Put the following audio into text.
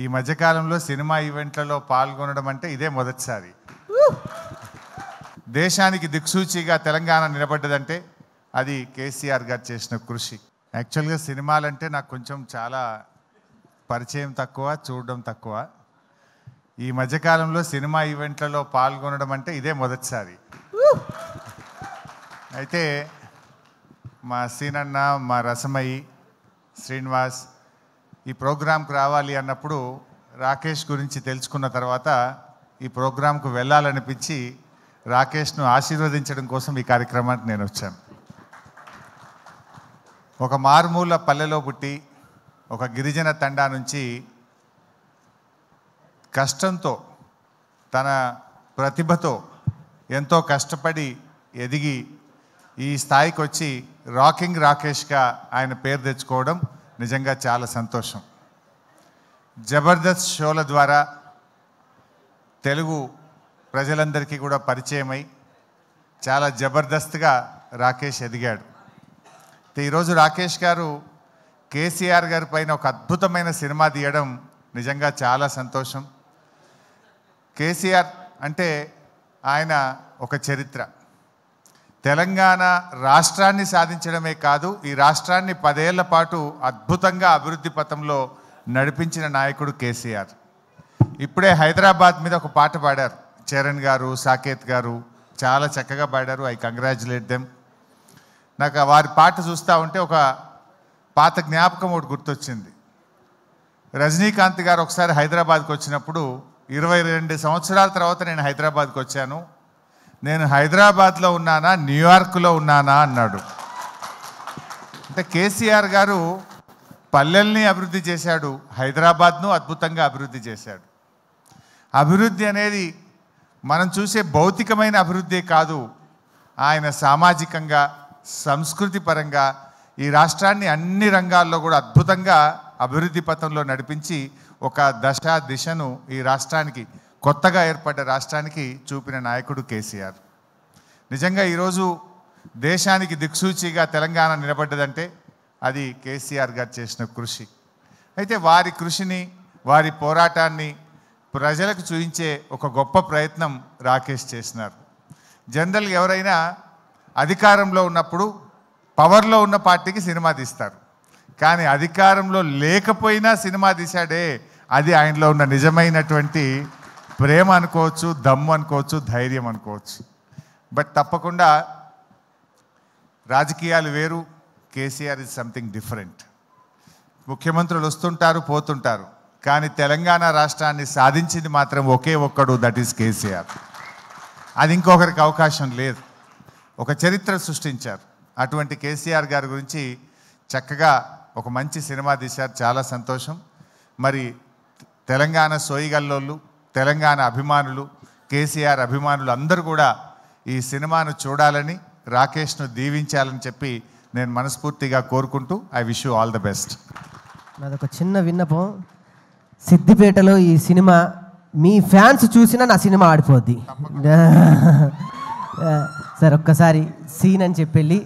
ఈ మధ్యకాలంలో సినిమా ఈవెంట్లలో పాల్గొనడం అంటే ఇదే మొదటిసారి. దేశానికి దిక్సూచిగా తెలంగాణ నిలబడ్డదంటే అది కేసీఆర్ గారు చేసిన కృషి. యాక్చువల్గా సినిమాలంటే నాకు కొంచెం చాలా పరిచయం తక్కువ, చూడడం తక్కువ. ఈ మధ్యకాలంలో సినిమా ఈవెంట్లలో పాల్గొనడం అంటే ఇదే మొదటిసారి. అయితే మా సీనన్న, మా రసమయ్యి, శ్రీనివాస్ ఈ ప్రోగ్రాంకు రావాలి అన్నప్పుడు రాకేష్ గురించి తెలుసుకున్న తర్వాత ఈ ప్రోగ్రాంకు వెళ్ళాలనిపించి రాకేష్ను ఆశీర్వదించడం కోసం ఈ కార్యక్రమానికి నేను వచ్చాను. ఒక మారుమూల పల్లెలో పుట్టి ఒక గిరిజన తండా నుంచి కష్టంతో తన ప్రతిభతో ఎంతో కష్టపడి ఎదిగి ఈ స్థాయికి వచ్చి రాకింగ్ రాకేష్గా ఆయన పేరు తెచ్చుకోవడం నిజంగా చాలా సంతోషం. జబర్దస్త్ షోల ద్వారా తెలుగు ప్రజలందరికీ కూడా పరిచయమై చాలా జబర్దస్త్గా రాకేష్ ఎదిగాడు. ఈరోజు రాకేష్ గారు కేసీఆర్ గారి పైన ఒక అద్భుతమైన సినిమా తీయడం నిజంగా చాలా సంతోషం. కేసీఆర్ అంటే ఆయన ఒక చరిత్ర. తెలంగాణ రాష్ట్రాన్ని సాధించడమే కాదు, ఈ రాష్ట్రాన్ని 10 ఏళ్ల పాటు అద్భుతంగా అభివృద్ధి పథంలో నడిపించిన నాయకుడు కేసీఆర్. ఇప్పుడే హైదరాబాద్ మీద ఒక పాట పాడారు చరణ్ గారు, సాకేత్ గారు, చాలా చక్కగా పాడారు. I congratulate them. నాకు వారి పాట చూస్తూ ఉంటే ఒక పాత జ్ఞాపకం ఒకటి గుర్తొచ్చింది. రజనీకాంత్ గారు ఒకసారి హైదరాబాద్కి వచ్చినప్పుడు 22 సంవత్సరాల తర్వాత నేను హైదరాబాద్కి వచ్చాను, నేను హైదరాబాద్లో ఉన్నానా న్యూయార్క్లో ఉన్నానా అన్నాడు. అంటే కేసీఆర్ గారు పల్లెల్ని అభివృద్ధి చేశాడు, హైదరాబాద్ను అద్భుతంగా అభివృద్ధి చేశాడు. అభివృద్ధి అనేది మనం చూసే భౌతికమైన అభివృద్ధి కాదు, ఆయన సామాజికంగా, సంస్కృతి పరంగా ఈ రాష్ట్రాన్ని అన్ని రంగాల్లో కూడా అద్భుతంగా అభివృద్ధి పథంలో నడిపించి ఒక దిశను ఈ రాష్ట్రానికి, కొత్తగా ఏర్పడ్డ రాష్ట్రానికి చూపిన నాయకుడు కేసీఆర్. నిజంగా ఈరోజు దేశానికి దిక్సూచిగా తెలంగాణ నిలబడ్డదంటే అది కేసీఆర్ గారు చేసిన కృషి. అయితే వారి కృషిని, వారి పోరాటాన్ని ప్రజలకు చూపించే ఒక గొప్ప ప్రయత్నం రాకేష్ చేసినారు. జనరల్గా ఎవరైనా అధికారంలో ఉన్నప్పుడు పవర్లో ఉన్న పార్టీకి సినిమా తీస్తారు, కానీ అధికారంలో లేకపోయినా సినిమా తీశాడే, అది ఆయనలో ఉన్న నిజమైనటువంటి ప్రేమ అనుకోవచ్చు, దమ్ము అనుకోవచ్చు, ధైర్యం అనుకోవచ్చు. బట్ తప్పకుండా రాజకీయాలు వేరు, కేసీఆర్ ఇస్ సంథింగ్ డిఫరెంట్. ముఖ్యమంత్రులు వస్తుంటారు, పోతుంటారు, కానీ తెలంగాణ రాష్ట్రాన్ని సాధించింది మాత్రం ఒకే ఒక్కడు, దట్ ఈస్ కేసీఆర్. అది ఇంకొకరికి అవకాశం లేదు. ఒక చరిత్ర సృష్టించారు. అటువంటి కేసీఆర్ గారి గురించి చక్కగా ఒక మంచి సినిమా తీశారు, చాలా సంతోషం. మరి తెలంగాణ సోయిగల్లోళ్ళు, తెలంగాణ అభిమానులు, కేసీఆర్ అభిమానులు అందరూ కూడా ఈ సినిమాను చూడాలని, రాకేష్ను దీవించాలని చెప్పి నేను మనస్ఫూర్తిగా కోరుకుంటూ I wish you all the best. నాదొక చిన్న విన్నపం, సిద్దిపేటలో ఈ సినిమా మీ ఫ్యాన్స్ చూసినా నా సినిమా ఆడిపోద్ది సార్. ఒక్కసారి సీన్ అని చెప్పి